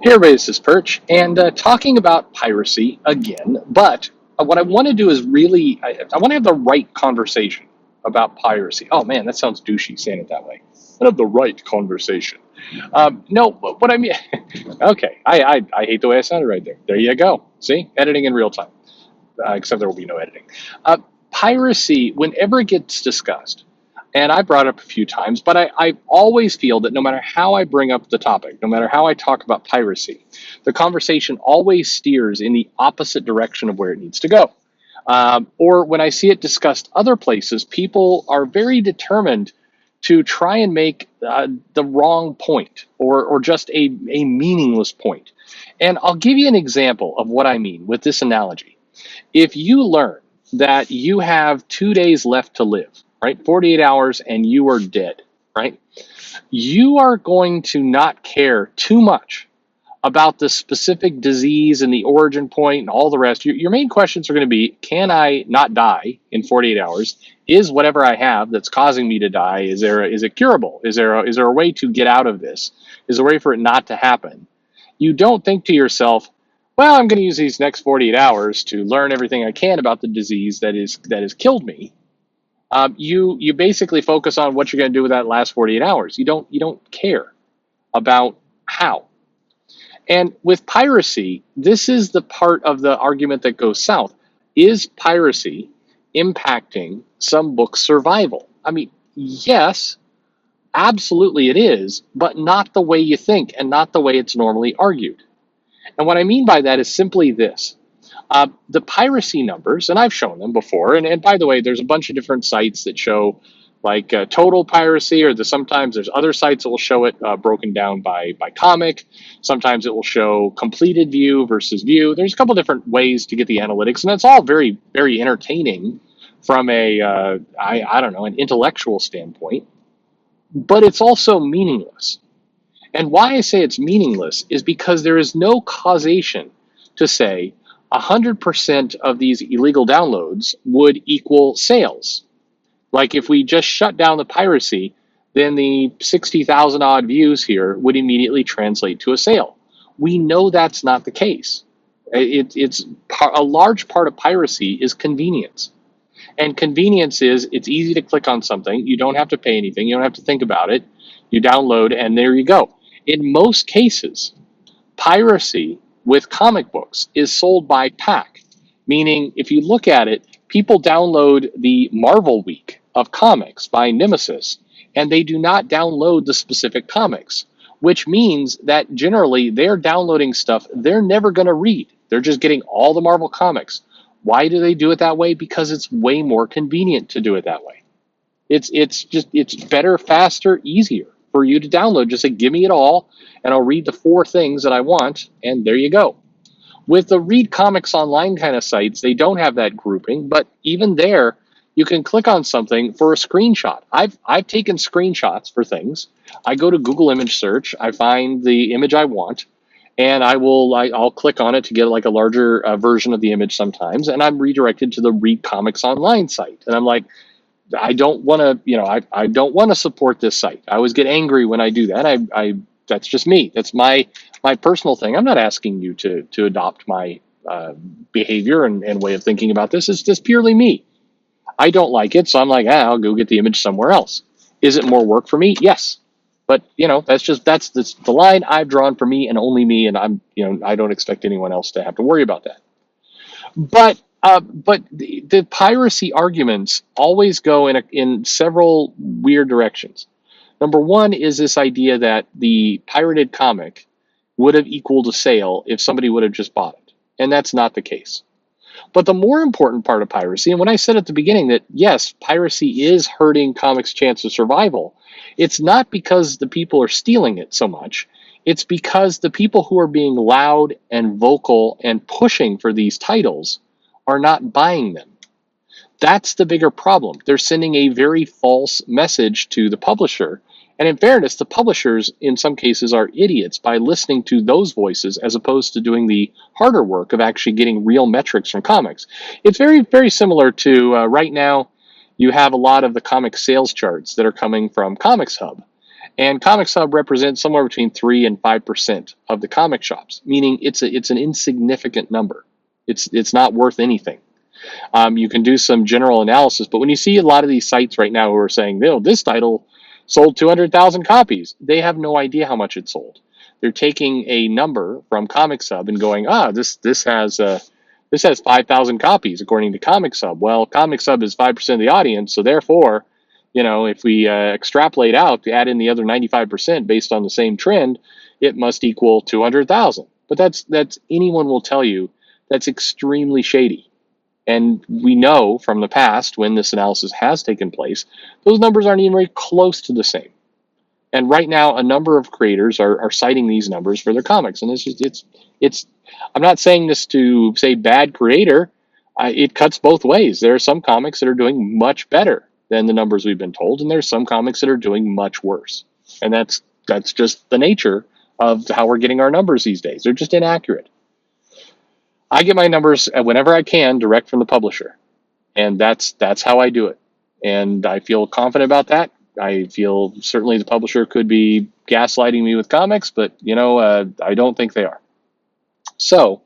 Hey everybody, this is Perch, and talking about piracy again, but what I want to do is really, I want to have the right conversation about piracy. Oh man, that sounds douchey saying it that way. I have the right conversation. No, but what I mean, okay, I hate the way I sounded right there. There you go. See, editing in real time, except there will be no editing. Uh, Piracy, whenever it gets discussed, and I brought it up a few times, but I always feel that no matter how I bring up the topic, no matter how I talk about piracy, the conversation always steers in the opposite direction of where it needs to go. Or when I see it discussed other places, people are very determined to try and make the wrong point or just a meaningless point. And I'll give you an example of what I mean with this analogy. If you learn that you have 2 days left to live, right? 48 hours and you are dead, right? You are going to not care too much about the specific disease and the origin point and all the rest. Your main questions are going to be, can I not die in 48 hours? Is whatever I have that's causing me to die, is it curable? Is there a way to get out of this? Is there a way for it not to happen? You don't think to yourself, well, I'm going to use these next 48 hours to learn everything I can about the disease that has killed me. You basically focus on what you're going to do with that last 48 hours. You don't care about how. And with piracy, this is the part of the argument that goes south. Is piracy impacting some book survival? I mean, yes, absolutely it is, but not the way you think and not the way it's normally argued. And what I mean by that is simply this. The piracy numbers, and I've shown them before, and by the way, there's a bunch of different sites that show like total piracy, or sometimes there's other sites that will show it broken down by comic. Sometimes it will show completed view versus view. There's a couple different ways to get the analytics, and it's all very, very entertaining from I don't know, an intellectual standpoint, but it's also meaningless. And why I say it's meaningless is because there is no causation to say 100% of these illegal downloads would equal sales. Like if we just shut down the piracy, then the 60,000 odd views here would immediately translate to a sale. We know that's not the case. It's a large part of piracy is convenience. And convenience is it's easy to click on something. You don't have to pay anything. You don't have to think about it. You download and there you go. In most cases, piracy with comic books is sold by pack, meaning if you look at it, people download the Marvel Week of comics by Nemesis, and they do not download the specific comics, which means that generally they're downloading stuff they're never going to read. They're just getting all the Marvel comics. Why do they do it that way? Because it's way more convenient to do it that way. It's better, faster, easier for you to download. Just say, give me it all, and I'll read the 4 things that I want, and there you go. With the read comics online kind of sites, they don't have that grouping, but even there, you can click on something for a screenshot. I've taken screenshots for things. I go to Google image search, I find the image I want, and I'll click on it to get like a larger version of the image sometimes, and I'm redirected to the Read Comics Online site. And I'm like, I don't want to, I don't want to support this site. I always get angry when I do that. That's just me. That's my personal thing. I'm not asking you to adopt my behavior and way of thinking about this. It's just purely me. I don't like it, so I'm like, I'll go get the image somewhere else. Is it more work for me? Yes. But that's the line I've drawn for me and only me, and I don't expect anyone else to have to worry about that. But the piracy arguments always go in several weird directions. Number one is this idea that the pirated comic would have equaled a sale if somebody would have just bought it, and that's not the case. But the more important part of piracy, and when I said at the beginning that yes, piracy is hurting comics' chance of survival, it's not because the people are stealing it so much. It's because the people who are being loud and vocal and pushing for these titles are not buying them. That's the bigger problem. They're sending a very false message to the publisher. And in fairness, the publishers in some cases are idiots by listening to those voices as opposed to doing the harder work of actually getting real metrics from comics. It's very, very similar to right now, you have a lot of the comic sales charts that are coming from Comics Hub. And Comic Sub represents somewhere between 3 and 5% of the comic shops, meaning it's an insignificant number. It's not worth anything. You can do some general analysis, but when you see a lot of these sites right now who are saying, "No, this title sold 200,000 copies," they have no idea how much it sold. They're taking a number from Comic Sub and going, this has 5,000 copies according to Comic Sub. Well, Comic Sub is 5% of the audience, so therefore, if we extrapolate out to add in the other 95% based on the same trend, it must equal 200,000. But that's anyone will tell you that's extremely shady. And we know from the past when this analysis has taken place, those numbers aren't even very close to the same. And right now, a number of creators are citing these numbers for their comics. And it's I'm not saying this to say bad creator. It cuts both ways. There are some comics that are doing much better than the numbers we've been told, and there's some comics that are doing much worse. And that's just the nature of how we're getting our numbers these days. They're just inaccurate. I get my numbers whenever I can direct from the publisher, and that's how I do it. And I feel confident about that. I feel certainly the publisher could be gaslighting me with comics, but I don't think they are. So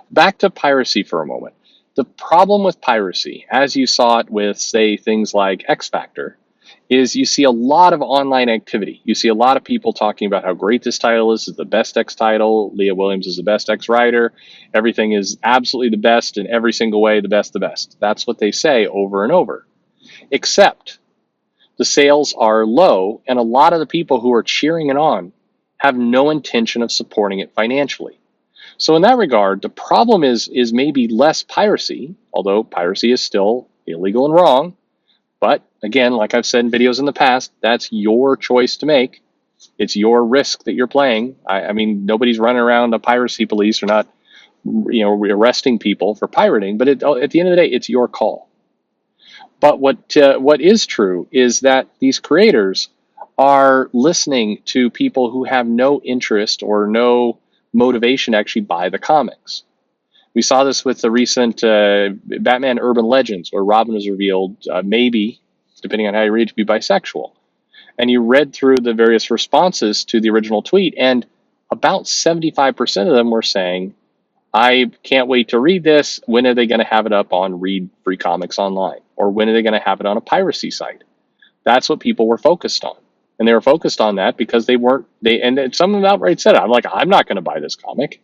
back to piracy for a moment. The problem with piracy, as you saw it with, say, things like X Factor, is you see a lot of online activity. You see a lot of people talking about how great this title is the best X title. Leah Williams is the best X writer. Everything is absolutely the best in every single way, the best, the best. That's what they say over and over. Except the sales are low, and a lot of the people who are cheering it on have no intention of supporting it financially. So in that regard, the problem is maybe less piracy, although piracy is still illegal and wrong. But again, like I've said in videos in the past, that's your choice to make. It's your risk that you're playing. I mean, nobody's running around the piracy police or not, arresting people for pirating. But at the end of the day, it's your call. But what is true is that these creators are listening to people who have no interest or no motivation to actually buy the comics. We saw this with the recent Batman Urban Legends, where Robin was revealed, maybe, depending on how you read, to be bisexual. And you read through the various responses to the original tweet, and about 75% of them were saying, "I can't wait to read this. When are they going to have it up on Read Free Comics Online? Or when are they going to have it on a piracy site?" That's what people were focused on. And they were focused on that because and some of them outright said it. I'm not going to buy this comic.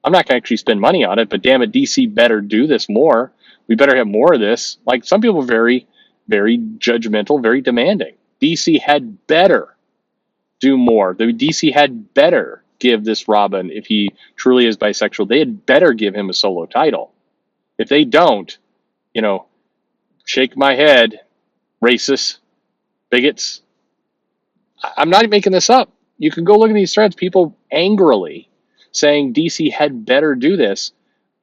I'm not going to actually spend money on it, but damn it, DC better do this more. We better have more of this. Like, some people are very, very judgmental, very demanding. DC had better do more. The DC had better give this Robin, if he truly is bisexual, they had better give him a solo title. If they don't, shake my head, racists, bigots. I'm not making this up. You can go look at these threads, people angrily saying DC had better do this,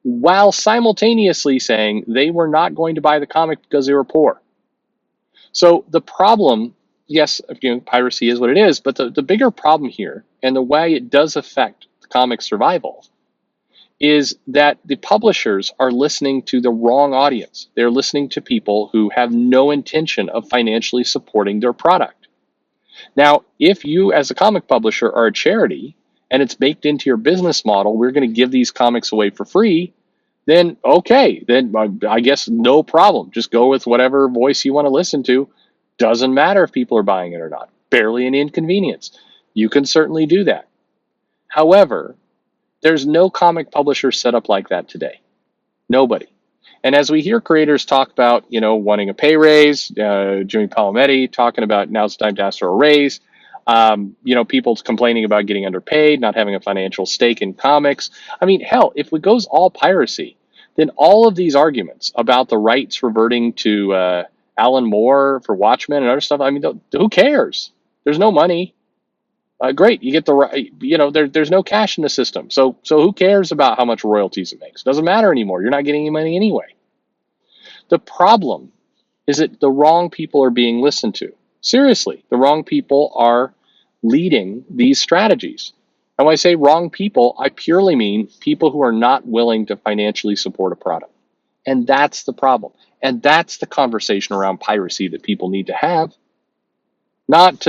while simultaneously saying they were not going to buy the comic because they were poor. So the problem, yes, piracy is what it is, but the bigger problem here, and the way it does affect the comic survival, is that the publishers are listening to the wrong audience. They're listening to people who have no intention of financially supporting their product. Now, if you as a comic publisher are a charity, and it's baked into your business model, we're going to give these comics away for free, then okay, then I guess no problem. Just go with whatever voice you want to listen to. Doesn't matter if people are buying it or not. Barely an inconvenience. You can certainly do that. However, there's no comic publisher set up like that today. Nobody. And as we hear creators talk about, wanting a pay raise, Jimmy Palometi talking about now's the time to ask for a raise, people complaining about getting underpaid, not having a financial stake in comics. I mean, hell, if it goes all piracy, then all of these arguments about the rights reverting to Alan Moore for Watchmen and other stuff, I mean, who cares? There's no money. Great, you get the right, there's no cash in the system. So who cares about how much royalties it makes? It doesn't matter anymore. You're not getting any money anyway. The problem is that the wrong people are being listened to. Seriously, the wrong people are leading these strategies. And when I say wrong people, I purely mean people who are not willing to financially support a product. And that's the problem. And that's the conversation around piracy that people need to have. not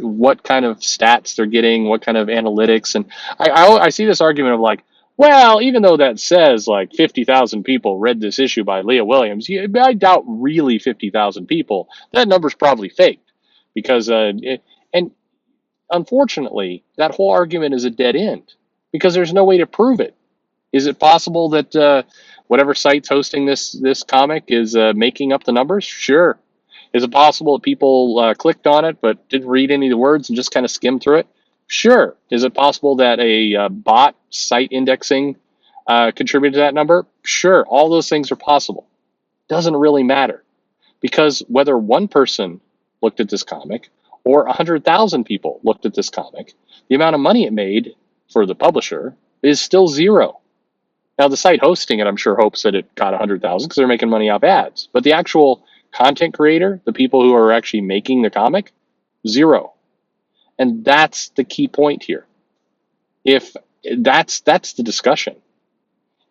what kind of stats they're getting, what kind of analytics. And I see this argument of like, well, even though that says like 50,000 people read this issue by Leah Williams, I doubt really 50,000 people. That number's probably faked because, and unfortunately, that whole argument is a dead end because there's no way to prove it. Is it possible that whatever site's hosting this comic is making up the numbers? Sure. Is it possible that people clicked on it but didn't read any of the words and just kind of skimmed through it? Sure. Is it possible that a bot site indexing contributed to that number? Sure. All those things are possible. Doesn't really matter because whether one person looked at this comic or 100,000 people looked at this comic, the amount of money it made for the publisher is still zero. Now, the site hosting it, I'm sure, hopes that it got 100,000 because they're making money off ads. But the actual content creator, the people who are actually making the comic, zero. And that's the key point here. If that's the discussion.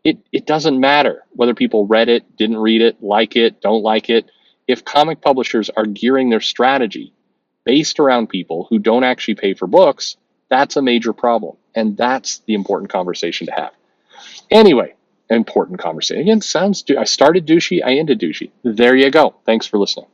It doesn't matter whether people read it, didn't read it, like it, don't like it. If comic publishers are gearing their strategy based around people who don't actually pay for books, that's a major problem. And that's the important conversation to have. Anyway, important conversation. Again, I started douchey, I ended douchey. There you go. Thanks for listening.